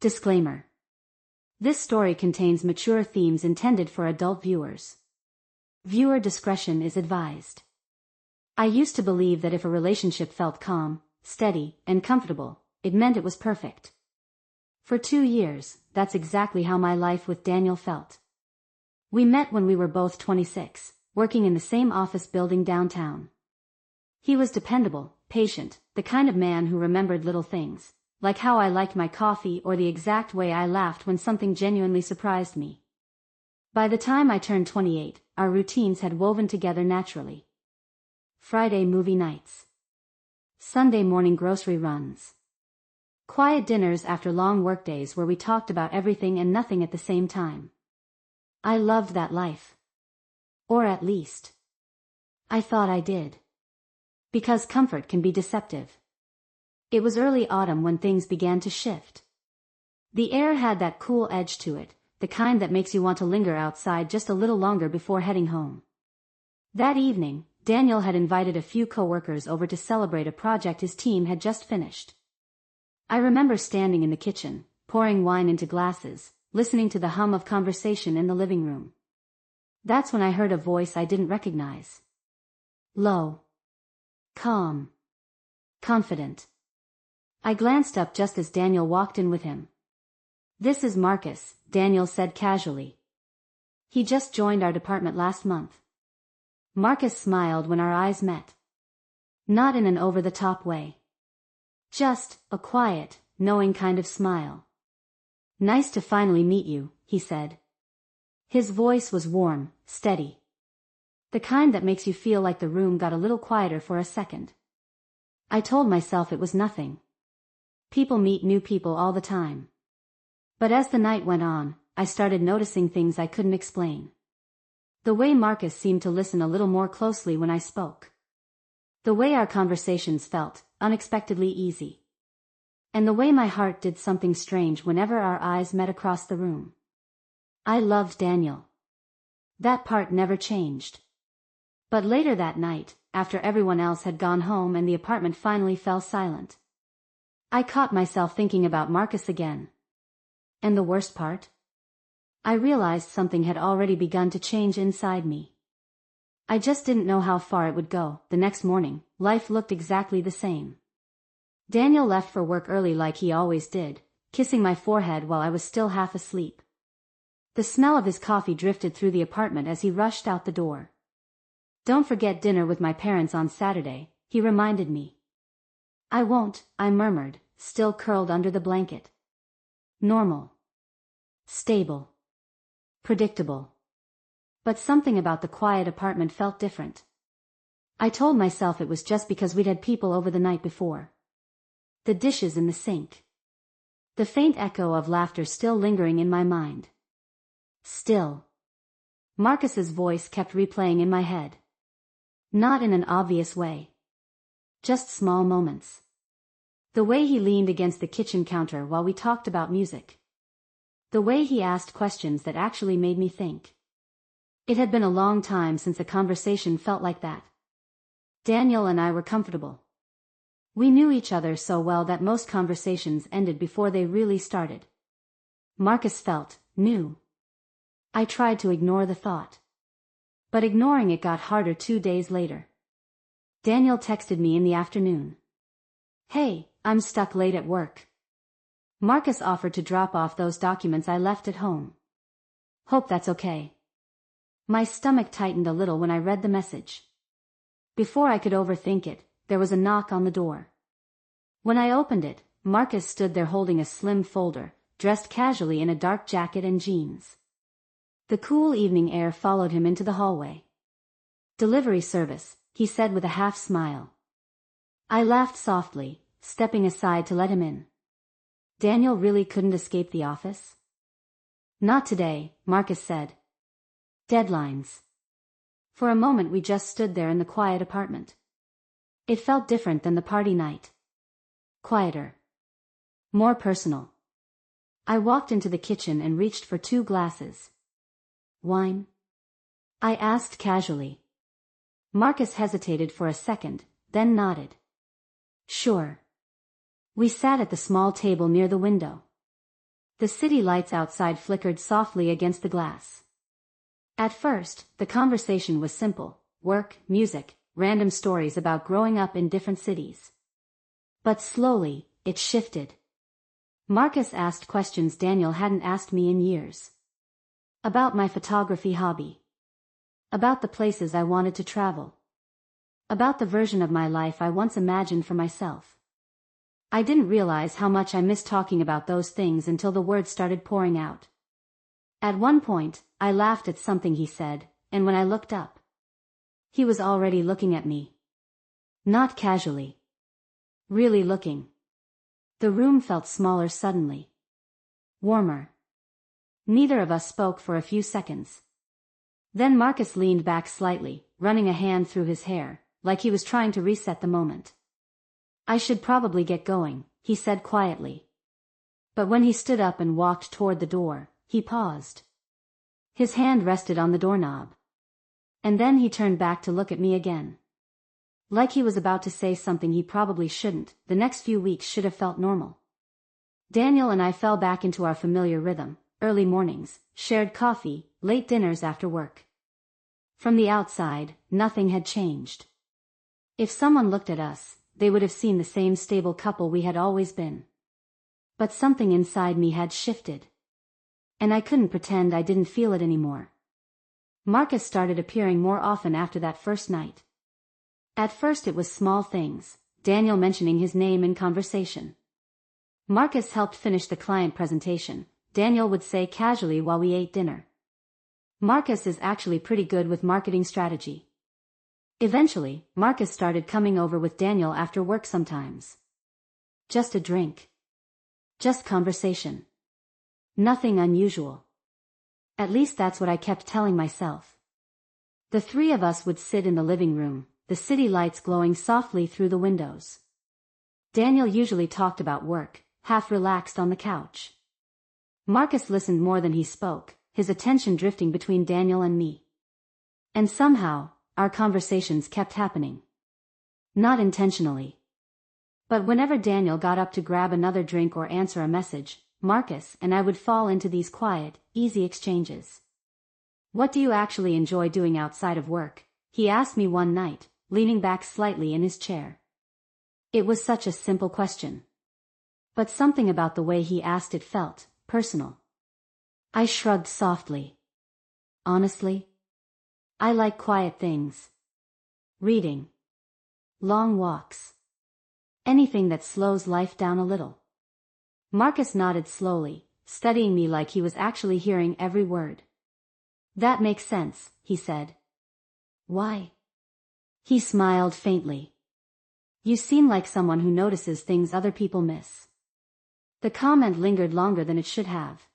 Disclaimer. This story contains mature themes intended for adult viewers. Viewer discretion is advised. I used to believe that if a relationship felt calm, steady, and comfortable, it meant it was perfect. For 2 years, that's exactly how my life with Daniel felt. We met when we were both 26, working in the same office building downtown. He was dependable, patient, the kind of man who remembered little things, like how I liked my coffee or the exact way I laughed when something genuinely surprised me. By the time I turned 28, our routines had woven together naturally. Friday movie nights. Sunday morning grocery runs. Quiet dinners after long workdays where we talked about everything and nothing at the same time. I loved that life. Or at least, I thought I did. Because comfort can be deceptive. It was early autumn when things began to shift. The air had that cool edge to it, the kind that makes you want to linger outside just a little longer before heading home. That evening, Daniel had invited a few coworkers over to celebrate a project his team had just finished. I remember standing in the kitchen, pouring wine into glasses, listening to the hum of conversation in the living room. That's when I heard a voice I didn't recognize. Low. Calm. Confident. I glanced up just as Daniel walked in with him. "This is Marcus," Daniel said casually. "He just joined our department last month." Marcus smiled when our eyes met. Not in an over-the-top way. Just a quiet, knowing kind of smile. "Nice to finally meet you," he said. His voice was warm, steady. The kind that makes you feel like the room got a little quieter for a second. I told myself it was nothing. People meet new people all the time. But as the night went on, I started noticing things I couldn't explain. The way Marcus seemed to listen a little more closely when I spoke. The way our conversations felt, unexpectedly easy. And the way my heart did something strange whenever our eyes met across the room. I loved Daniel. That part never changed. But later that night, after everyone else had gone home and the apartment finally fell silent, I caught myself thinking about Marcus again. And the worst part? I realized something had already begun to change inside me. I just didn't know how far it would go. The next morning, life looked exactly the same. Daniel left for work early like he always did, kissing my forehead while I was still half asleep. The smell of his coffee drifted through the apartment as he rushed out the door. "Don't forget dinner with my parents on Saturday," he reminded me. "I won't," I murmured, still curled under the blanket. Normal. Stable. Predictable. But something about the quiet apartment felt different. I told myself it was just because we'd had people over the night before. The dishes in the sink. The faint echo of laughter still lingering in my mind. Still. Marcus's voice kept replaying in my head. Not in an obvious way. Just small moments. The way he leaned against the kitchen counter while we talked about music. The way he asked questions that actually made me think. It had been a long time since a conversation felt like that. Daniel and I were comfortable. We knew each other so well that most conversations ended before they really started. Marcus felt new. I tried to ignore the thought. But ignoring it got harder 2 days later. Daniel texted me in the afternoon. "Hey, I'm stuck late at work. Marcus offered to drop off those documents I left at home. Hope that's okay." My stomach tightened a little when I read the message. Before I could overthink it, there was a knock on the door. When I opened it, Marcus stood there holding a slim folder, dressed casually in a dark jacket and jeans. The cool evening air followed him into the hallway. "Delivery service," he said with a half smile. I laughed softly, stepping aside to let him in. Daniel really couldn't escape the office? "Not today," Marcus said. Deadlines. For a moment we just stood there in the quiet apartment. It felt different than the party night. Quieter. More personal. I walked into the kitchen and reached for 2 glasses. "Wine?" I asked casually. Marcus hesitated for a second, then nodded. "Sure." We sat at the small table near the window. The city lights outside flickered softly against the glass. At first, the conversation was simple: work, music, random stories about growing up in different cities. But slowly, it shifted. Marcus asked questions Daniel hadn't asked me in years. About my photography hobby. About the places I wanted to travel. About the version of my life I once imagined for myself. I didn't realize how much I missed talking about those things until the words started pouring out. At one point, I laughed at something he said, and when I looked up, he was already looking at me. Not casually. Really looking. The room felt smaller suddenly. Warmer. Neither of us spoke for a few seconds. Then Marcus leaned back slightly, running a hand through his hair, like he was trying to reset the moment. "I should probably get going," he said quietly. But when he stood up and walked toward the door, he paused. His hand rested on the doorknob. And then he turned back to look at me again. Like he was about to say something he probably shouldn't. The next few weeks should have felt normal. Daniel and I fell back into our familiar rhythm: early mornings, shared coffee, late dinners after work. From the outside, nothing had changed. If someone looked at us, they would have seen the same stable couple we had always been. But something inside me had shifted. And I couldn't pretend I didn't feel it anymore. Marcus started appearing more often after that first night. At first it was small things: Daniel mentioning his name in conversation. Marcus helped finish the client presentation, Daniel would say casually while we ate dinner. Marcus is actually pretty good with marketing strategy. Eventually, Marcus started coming over with Daniel after work sometimes. Just a drink. Just conversation. Nothing unusual. At least that's what I kept telling myself. The three of us would sit in the living room, the city lights glowing softly through the windows. Daniel usually talked about work, half relaxed on the couch. Marcus listened more than he spoke, his attention drifting between Daniel and me. And somehow, our conversations kept happening. Not intentionally. But whenever Daniel got up to grab another drink or answer a message, Marcus and I would fall into these quiet, easy exchanges. "What do you actually enjoy doing outside of work?" he asked me one night, leaning back slightly in his chair. It was such a simple question. But something about the way he asked it felt personal. I shrugged softly. Honestly, I like quiet things. Reading. Long walks. Anything that slows life down a little. Marcus nodded slowly, studying me like he was actually hearing every word. "That makes sense," he said. "Why?" He smiled faintly. "You seem like someone who notices things other people miss." The comment lingered longer than it should have.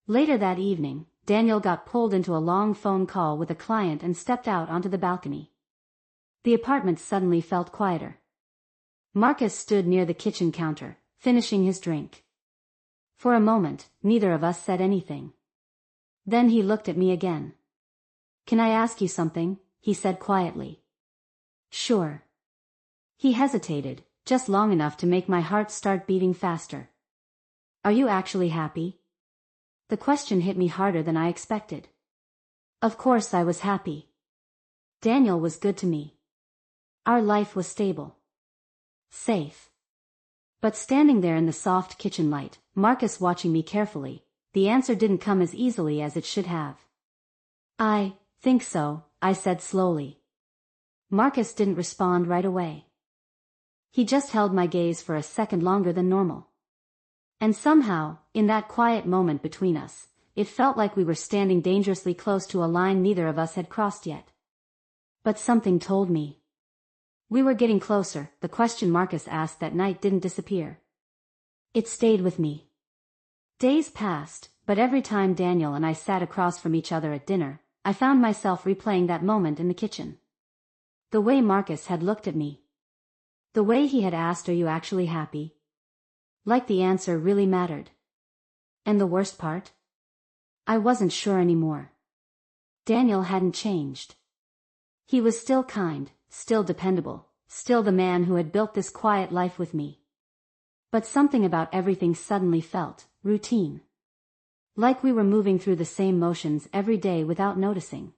Later that evening, Daniel got pulled into a long phone call with a client and stepped out onto the balcony. The apartment suddenly felt quieter. Marcus stood near the kitchen counter, finishing his drink. For a moment, neither of us said anything. Then he looked at me again. "Can I ask you something?" he said quietly. "Sure." He hesitated, just long enough to make my heart start beating faster. "Are you actually happy?" The question hit me harder than I expected. Of course I was happy. Daniel was good to me. Our life was stable. Safe. But standing there in the soft kitchen light, Marcus watching me carefully, the answer didn't come as easily as it should have. "I think so," I said slowly. Marcus didn't respond right away. He just held my gaze for a second longer than normal. And somehow, in that quiet moment between us, it felt like we were standing dangerously close to a line neither of us had crossed yet. But something told me. We were getting closer. The question Marcus asked that night didn't disappear. It stayed with me. Days passed, but every time Daniel and I sat across from each other at dinner, I found myself replaying that moment in the kitchen. The way Marcus had looked at me. The way he had asked, "Are you actually happy?" Like the answer really mattered. And the worst part? I wasn't sure anymore. Daniel hadn't changed. He was still kind, still dependable, still the man who had built this quiet life with me. But something about everything suddenly felt routine. Like we were moving through the same motions every day without noticing.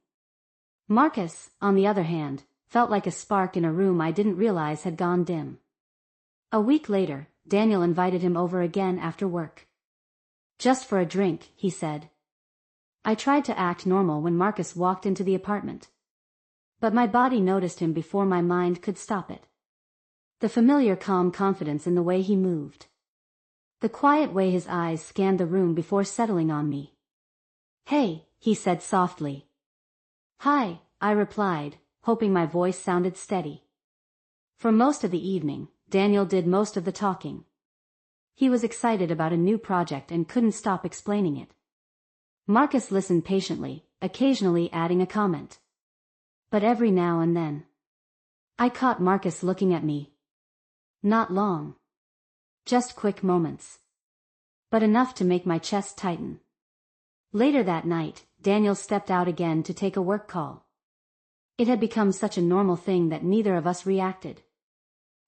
Marcus, on the other hand, felt like a spark in a room I didn't realize had gone dim. A week later, Daniel invited him over again after work. "Just for a drink," he said. I tried to act normal when Marcus walked into the apartment. But my body noticed him before my mind could stop it. The familiar calm confidence in the way he moved. The quiet way his eyes scanned the room before settling on me. "Hey," he said softly. "Hi," I replied, hoping my voice sounded steady. For most of the evening, Daniel did most of the talking. He was excited about a new project and couldn't stop explaining it. Marcus listened patiently, occasionally adding a comment. But every now and then, I caught Marcus looking at me. Not long. Just quick moments. But enough to make my chest tighten. Later that night, Daniel stepped out again to take a work call. It had become such a normal thing that neither of us reacted.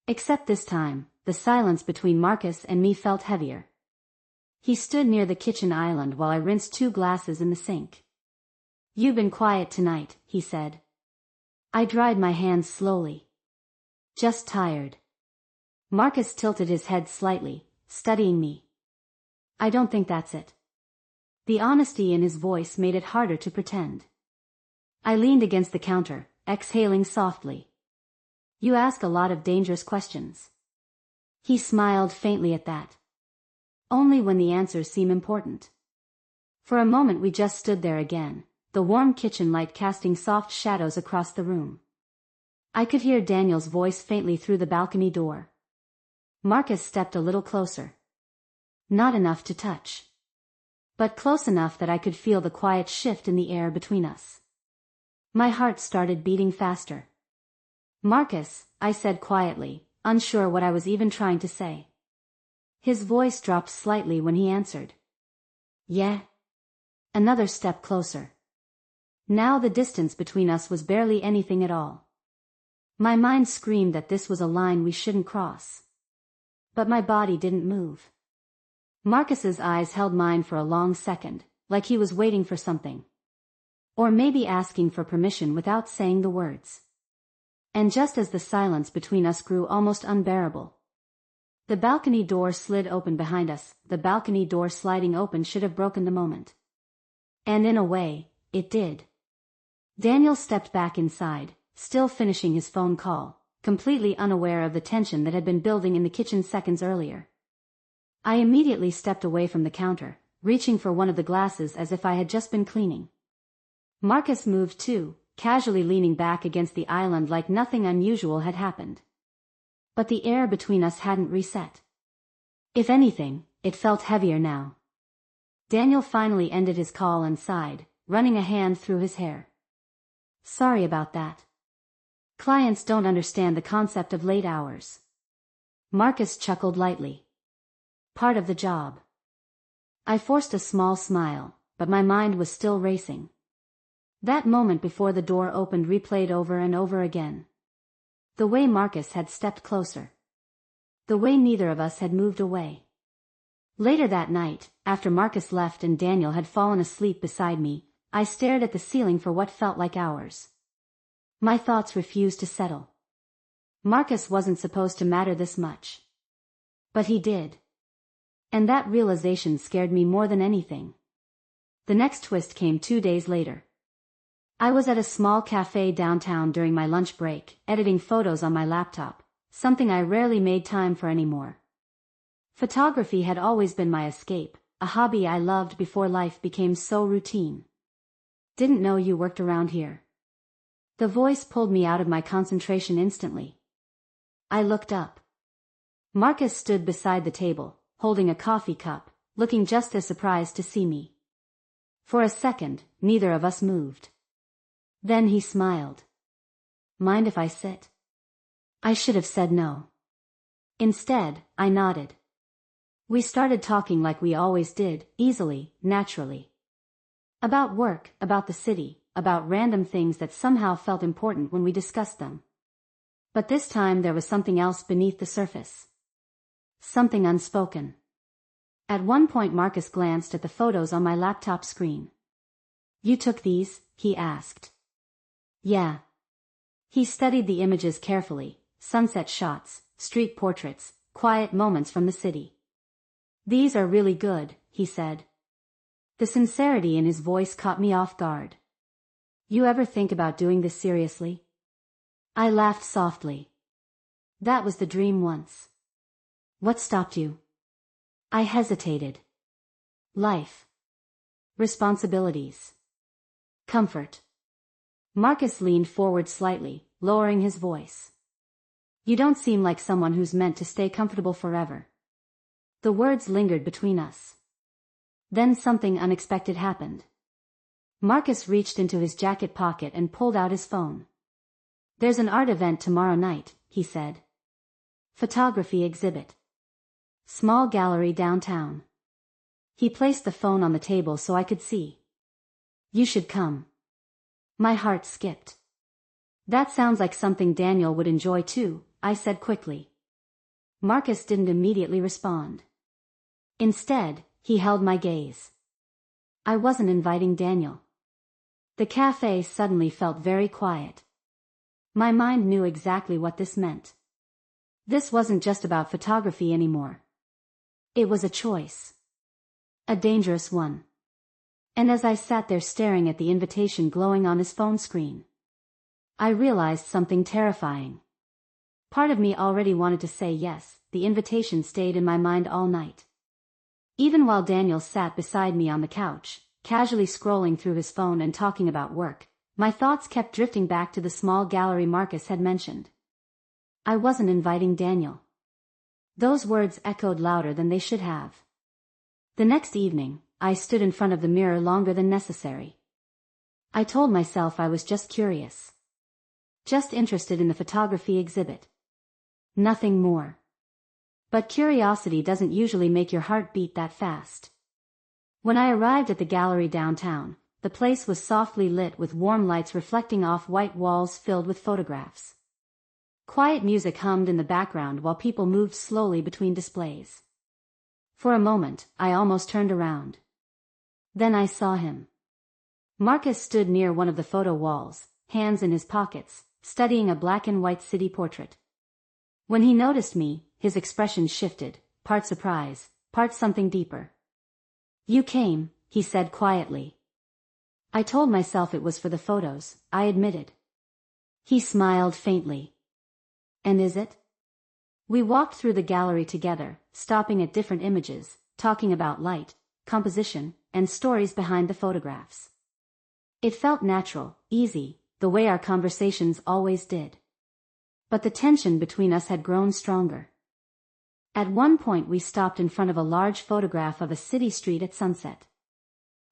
Except this time, the silence between Marcus and me felt heavier. He stood near the kitchen island while I rinsed 2 glasses in the sink. "You've been quiet tonight," he said. I dried my hands slowly. "Just tired." Marcus tilted his head slightly, studying me. "I don't think that's it." The honesty in his voice made it harder to pretend. I leaned against the counter, exhaling softly. "You ask a lot of dangerous questions." He smiled faintly at that. "Only when the answers seem important." For a moment we just stood there again, the warm kitchen light casting soft shadows across the room. I could hear Daniel's voice faintly through the balcony door. Marcus stepped a little closer. Not enough to touch. But close enough that I could feel the quiet shift in the air between us. My heart started beating faster. "Marcus," I said quietly, unsure what I was even trying to say. His voice dropped slightly when he answered. "Yeah?" Another step closer. Now the distance between us was barely anything at all. My mind screamed that this was a line we shouldn't cross. But my body didn't move. Marcus's eyes held mine for a long second, like he was waiting for something. Or maybe asking for permission without saying the words. And just as the silence between us grew almost unbearable, the balcony door slid open behind us. The balcony door sliding open should have broken the moment. And in a way, it did. Daniel stepped back inside, still finishing his phone call, completely unaware of the tension that had been building in the kitchen seconds earlier. I immediately stepped away from the counter, reaching for one of the glasses as if I had just been cleaning. Marcus moved too, casually leaning back against the island like nothing unusual had happened. But the air between us hadn't reset. If anything, it felt heavier now. Daniel finally ended his call and sighed, running a hand through his hair. "Sorry about that. Clients don't understand the concept of late hours." Marcus chuckled lightly. "Part of the job." I forced a small smile, but my mind was still racing. That moment before the door opened replayed over and over again. The way Marcus had stepped closer. The way neither of us had moved away. Later that night, after Marcus left and Daniel had fallen asleep beside me, I stared at the ceiling for what felt like hours. My thoughts refused to settle. Marcus wasn't supposed to matter this much. But he did. And that realization scared me more than anything. The next twist came 2 days later. I was at a small cafe downtown during my lunch break, editing photos on my laptop, something I rarely made time for anymore. Photography had always been my escape, a hobby I loved before life became so routine. "Didn't know you worked around here." The voice pulled me out of my concentration instantly. I looked up. Marcus stood beside the table, holding a coffee cup, looking just as surprised to see me. For a second, neither of us moved. Then he smiled. "Mind if I sit?" I should have said no. Instead, I nodded. We started talking like we always did, easily, naturally. About work, about the city, about random things that somehow felt important when we discussed them. But this time there was something else beneath the surface. Something unspoken. At one point Marcus glanced at the photos on my laptop screen. "You took these?" he asked. "Yeah." He studied the images carefully, sunset shots, street portraits, quiet moments from the city. "These are really good," he said. The sincerity in his voice caught me off guard. "You ever think about doing this seriously?" I laughed softly. "That was the dream once." "What stopped you?" I hesitated. "Life. Responsibilities. Comfort." Marcus leaned forward slightly, lowering his voice. "You don't seem like someone who's meant to stay comfortable forever." The words lingered between us. Then something unexpected happened. Marcus reached into his jacket pocket and pulled out his phone. "There's an art event tomorrow night," he said. "Photography exhibit. Small gallery downtown." He placed the phone on the table so I could see. "You should come." My heart skipped. "That sounds like something Daniel would enjoy too," I said quickly. Marcus didn't immediately respond. Instead, he held my gaze. I wasn't inviting Daniel. The cafe suddenly felt very quiet. My mind knew exactly what this meant. This wasn't just about photography anymore. It was a choice. A dangerous one. And as I sat there staring at the invitation glowing on his phone screen, I realized something terrifying. Part of me already wanted to say yes. The invitation stayed in my mind all night. Even while Daniel sat beside me on the couch, casually scrolling through his phone and talking about work, my thoughts kept drifting back to the small gallery Marcus had mentioned. I wasn't inviting Daniel. Those words echoed louder than they should have. The next evening, I stood in front of the mirror longer than necessary. I told myself I was just curious. Just interested in the photography exhibit. Nothing more. But curiosity doesn't usually make your heart beat that fast. When I arrived at the gallery downtown, the place was softly lit with warm lights reflecting off white walls filled with photographs. Quiet music hummed in the background while people moved slowly between displays. For a moment, I almost turned around. Then I saw him. Marcus stood near one of the photo walls, hands in his pockets, studying a black and white city portrait. When he noticed me, his expression shifted, part surprise, part something deeper. "You came," he said quietly. "I told myself it was for the photos," I admitted. He smiled faintly. "And is it?" We walked through the gallery together, stopping at different images, talking about light, composition, and stories behind the photographs. It felt natural, easy, the way our conversations always did. But the tension between us had grown stronger. At one point we stopped in front of a large photograph of a city street at sunset.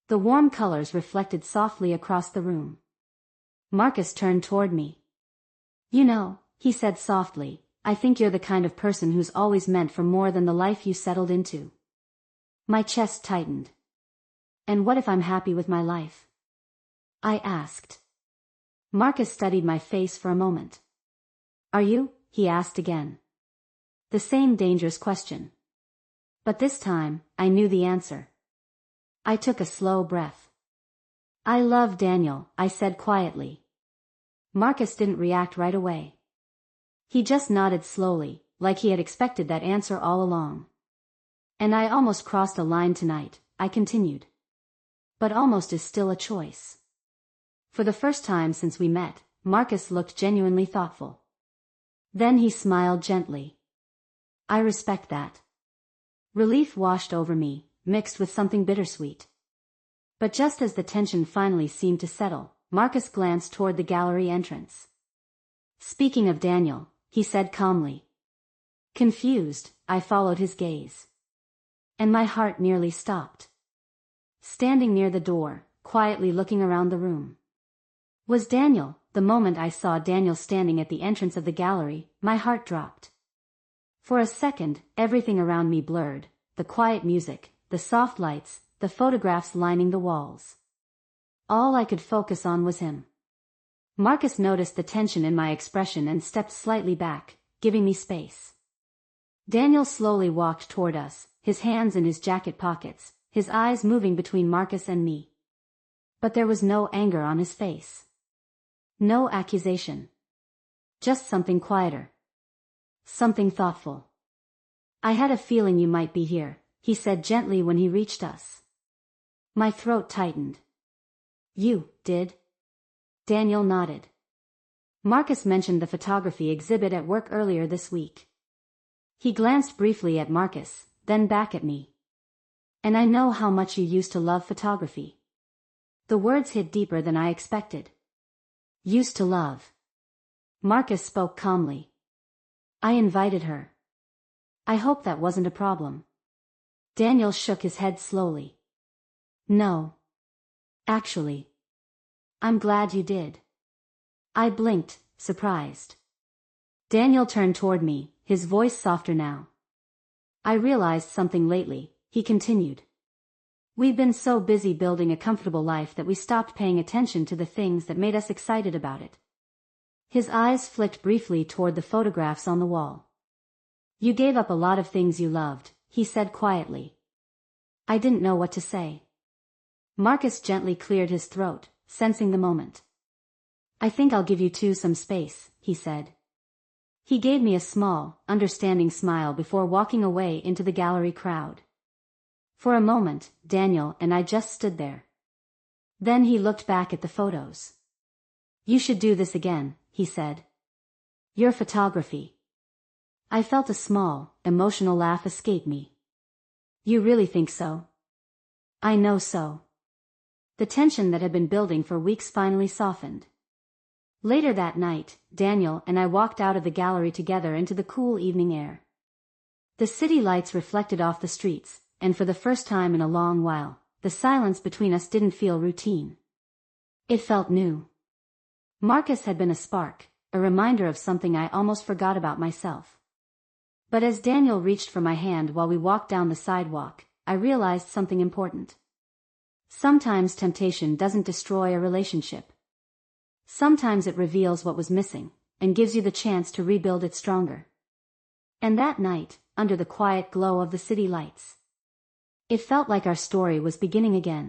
The warm colors reflected softly across the room. Marcus turned toward me. "You know," he said softly, "I think you're the kind of person who's always meant for more than the life you settled into." My chest tightened. "And what if I'm happy with my life?" I asked. Marcus studied my face for a moment. "Are you?" he asked again. The same dangerous question. But this time, I knew the answer. I took a slow breath. "I love Daniel," I said quietly. Marcus didn't react right away. He just nodded slowly, like he had expected that answer all along. "And I almost crossed a line tonight," I continued. "But almost is still a choice." For the first time since we met, Marcus looked genuinely thoughtful. Then he smiled gently. "I respect that." Relief washed over me, mixed with something bittersweet. But just as the tension finally seemed to settle, Marcus glanced toward the gallery entrance. "Speaking of Daniel," he said calmly. Confused, I followed his gaze. And my heart nearly stopped. Standing near the door, quietly looking around the room, was Daniel. The moment I saw Daniel standing at the entrance of the gallery, my heart dropped. For a second, everything around me blurred, the quiet music, the soft lights, the photographs lining the walls. All I could focus on was him. Marcus noticed the tension in my expression and stepped slightly back, giving me space. Daniel slowly walked toward us, his hands in his jacket pockets, his eyes moving between Marcus and me. But there was no anger on his face. No accusation. Just something quieter. Something thoughtful. "I had a feeling you might be here," he said gently when he reached us. My throat tightened. "You did?" Daniel nodded. "Marcus mentioned the photography exhibit at work earlier this week." He glanced briefly at Marcus, then back at me. "And I know how much you used to love photography." The words hit deeper than I expected. Used to love. Marcus spoke calmly. "I invited her." "I hope that wasn't a problem." Daniel shook his head slowly. "No. Actually. I'm glad you did." I blinked, surprised. Daniel turned toward me, his voice softer now. "I realized something lately," he continued. "We've been so busy building a comfortable life that we stopped paying attention to the things that made us excited about it." His eyes flicked briefly toward the photographs on the wall. "You gave up a lot of things you loved," he said quietly. I didn't know what to say. Marcus gently cleared his throat, sensing the moment. "I think I'll give you two some space," he said. He gave me a small, understanding smile before walking away into the gallery crowd. For a moment, Daniel and I just stood there. Then he looked back at the photos. "You should do this again," he said. "Your photography." I felt a small, emotional laugh escape me. "You really think so?" "I know so." The tension that had been building for weeks finally softened. Later that night, Daniel and I walked out of the gallery together into the cool evening air. The city lights reflected off the streets, and for the first time in a long while, the silence between us didn't feel routine. It felt new. Marcus had been a spark, a reminder of something I almost forgot about myself. But as Daniel reached for my hand while we walked down the sidewalk, I realized something important. Sometimes temptation doesn't destroy a relationship. Sometimes it reveals what was missing, and gives you the chance to rebuild it stronger. And that night, under the quiet glow of the city lights, it felt like our story was beginning again.